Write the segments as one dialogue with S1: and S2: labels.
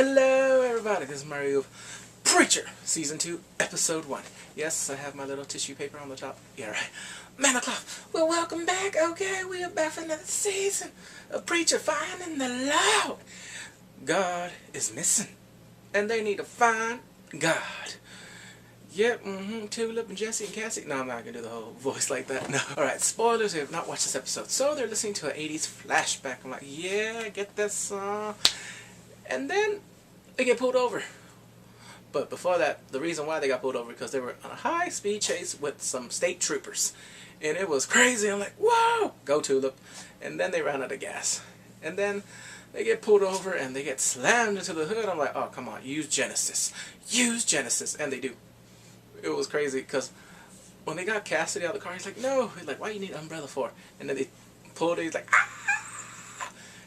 S1: Hello everybody, this is Mario of Preacher, Season 2, Episode 1. Yes, I have my little tissue paper on the top. Yeah, right. Man o'clock. Well, welcome back. Okay, we are back for another season of Preacher Finding the Lord. God is missing, and they need to find God. Yep, Tulip and Jessie and Cassidy. No, I'm not going to do the whole voice like that. No. Alright, spoilers if you have not watched this episode. So they're listening to an 80s flashback. I'm like, yeah, get this song. And then they get pulled over. But before that, the reason why they got pulled over because they were on a high-speed chase with some state troopers. And it was crazy. I'm like, whoa! Go Tulip. And then they ran out of gas. And then they get pulled over and they get slammed into the hood. I'm like, oh, come on, use Genesis. Use Genesis. And they do. It was crazy because when they got Cassidy out of the car, he's like, no. He's like, why you need an umbrella for? And then they pulled it. He's like, ah!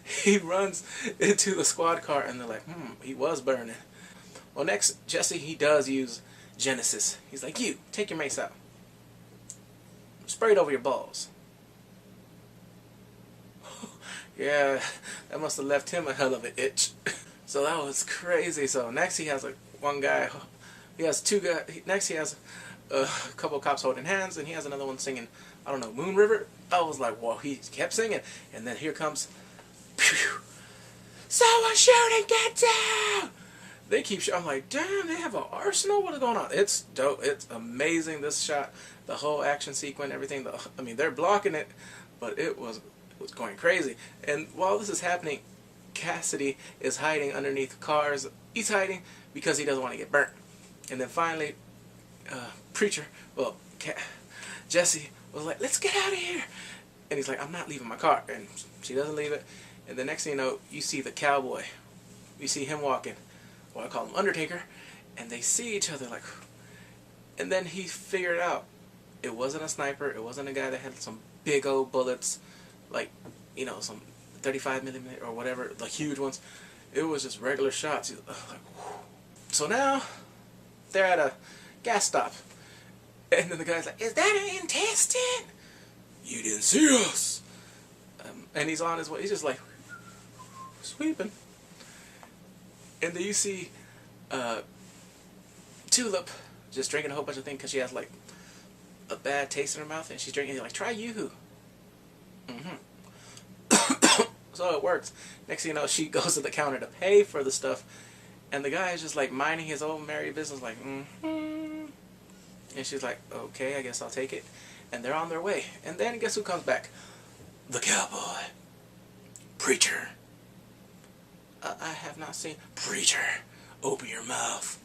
S1: He runs into the squad car and they're like, he was burning. Well, next, Jessie, he does use Genesis. He's like, you, take your mace out. Spray it over your balls. Yeah, that must have left him a hell of an itch. So that was crazy. So next he has one guy, he has two guys, next he has a couple of cops holding hands, and he has another one singing, I don't know, Moon River. I was like, whoa, he kept singing. And then here comes, pew, someone shooting, get down! They keep shooting. I'm like, damn, they have an arsenal? What is going on? It's dope. It's amazing, this shot. The whole action sequence, everything. I mean, they're blocking it, but it was going crazy. And while this is happening, Cassidy is hiding underneath cars. He's hiding because he doesn't want to get burnt. And then finally, Jessie was like, let's get out of here. And he's like, I'm not leaving my car. And she doesn't leave it. And the next thing you know, you see the cowboy. You see him walking. Well, I call him Undertaker. And they see each other like... And then he figured out it wasn't a sniper. It wasn't a guy that had some big old bullets. Like, you know, some 35mm or whatever. Like huge ones. It was just regular shots. He's like, whew. So now, they're at a gas stop. And then the guy's like, is that an intestine? You didn't see us. And he's on his way. He's just like sweeping. And then you see Tulip just drinking a whole bunch of things because she has like a bad taste in her mouth, and she's drinking. Like, try Yoo-hoo. So it works. Next thing you know, she goes to the counter to pay for the stuff, and the guy is just like minding his own merry business, like And she's like, okay, I guess I'll take it. And they're on their way. And then guess who comes back? The cowboy. Preacher. I have not seen... Preacher, open your mouth.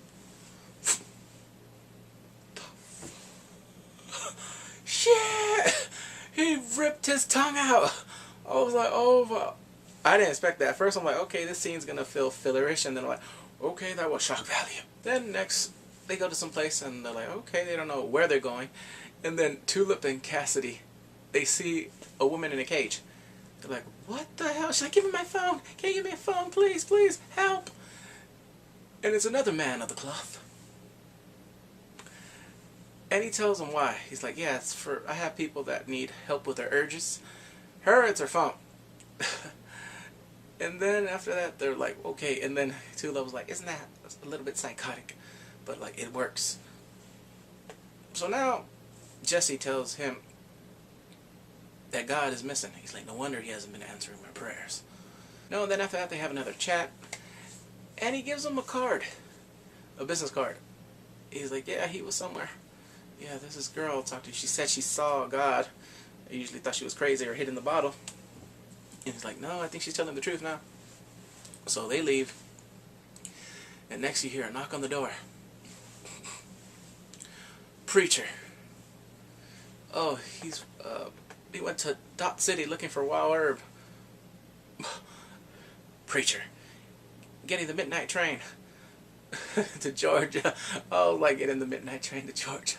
S1: Shit! He ripped his tongue out. I was like, oh... I didn't expect that. At first I'm like, okay, this scene's gonna feel fillerish. And then I'm like, okay, that was shock value. Then next, they go to some place and they're like, okay, they don't know where they're going. And then Tulip and Cassidy, they see a woman in a cage. They're like, what the hell? She's like, give me my phone. Can you give me a phone? Please, please, help. And it's another man of the cloth. And he tells them why. He's like, yeah, it's for, I have people that need help with their urges. Her, it's her phone. And then after that, they're like, okay. And then Tulip was like, isn't that a little bit psychotic? But like, it works. So now, Jessie tells him that God is missing. He's like, no wonder he hasn't been answering my prayers. No, and then after that they have another chat, and he gives him a card, a business card. He's like, yeah, he was somewhere. Yeah, there's this girl I talked to. She said she saw God. I usually thought she was crazy or hid in the bottle. And he's like, no, I think she's telling the truth now. So they leave, and next you hear a knock on the door. Preacher. Oh, he went to Dot City looking for Wild Herb. Preacher. Getting the midnight train to Georgia. Oh, like getting the midnight train to Georgia.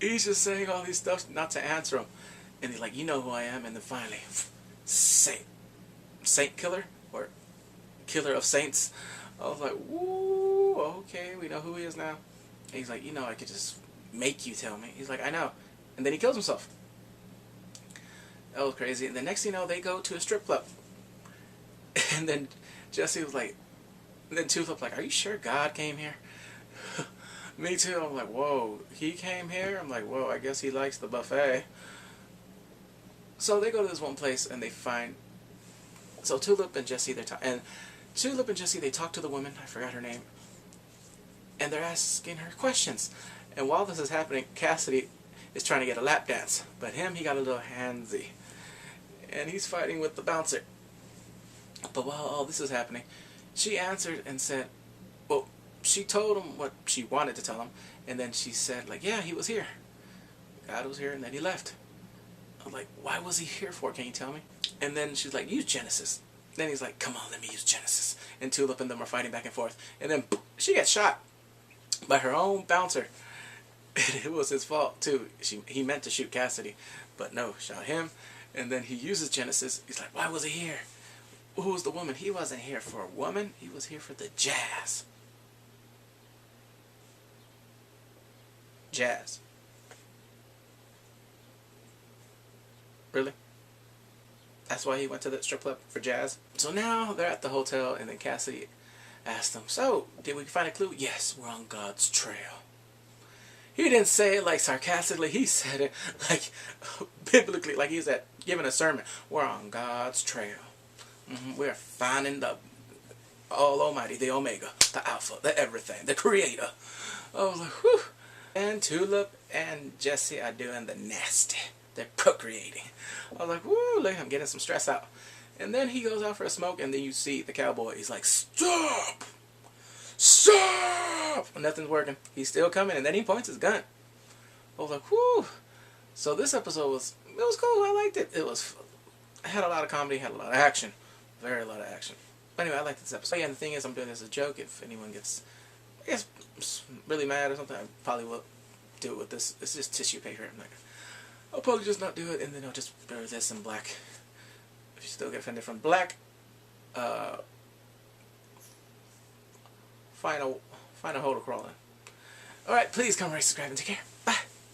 S1: He's just saying all these stuff not to answer him. And he's like, you know who I am. And then finally, Saint Killer? Or Killer of Saints. I was like, woo, okay, we know who he is now. And he's like, you know, I could just make you tell me. He's like, I know. And then he kills himself. That was crazy. And the next thing you know, they go to a strip club. And then Jessie was like, And then Tulip like, are you sure God came here? Me too. I'm like, whoa, he came here? I'm like, whoa, I guess he likes the buffet. So they go to this one place and they find, so Tulip and Jessie, they talk to the woman, I forgot her name, and they're asking her questions. And while this is happening, Cassidy is trying to get a lap dance, but he got a little handsy, and he's fighting with the bouncer. But while all this is happening, she answered and said, well, she told him what she wanted to tell him, and then she said, like, yeah, he was here. God was here, and then he left. I'm like, why was he here for? Can you tell me? And then she's like, use Genesis. Then he's like, come on, let me use Genesis. And Tulip and them are fighting back and forth. And then she gets shot by her own bouncer. It was his fault, too. He meant to shoot Cassidy, but no, shot him. And then he uses Genesis. He's like, why was he here? Who was the woman? He wasn't here for a woman. He was here for the jazz. Jazz. Really? That's why he went to the strip club, for jazz? So now they're at the hotel, and then Cassidy asked them, so, did we find a clue? Yes, we're on God's trail. He didn't say it like sarcastically. He said it like biblically, like he's giving a sermon. We're on God's trail. We're finding the Almighty, the Omega, the Alpha, the everything, the Creator. I was like, whew. And Tulip and Jessie are doing the nasty. They're procreating. I was like, woo, look, I'm getting some stress out. And then he goes out for a smoke, and then you see the cowboy. He's like, stop! Stop! Nothing's working. He's still coming, and then he points his gun. I was like, whoo. So this episode was cool. I liked it. It had a lot of comedy, had a lot of action. Very lot of action. But anyway, I liked this episode. Yeah, and the thing is, I'm doing this as a joke. If anyone gets, I guess, really mad or something, I probably will do it with this. It's just tissue paper. I'll probably just not do it, and then I'll just blur this in black. If you still get offended from black, find a hole to crawl in. Alright, please come rate, subscribe, and take care.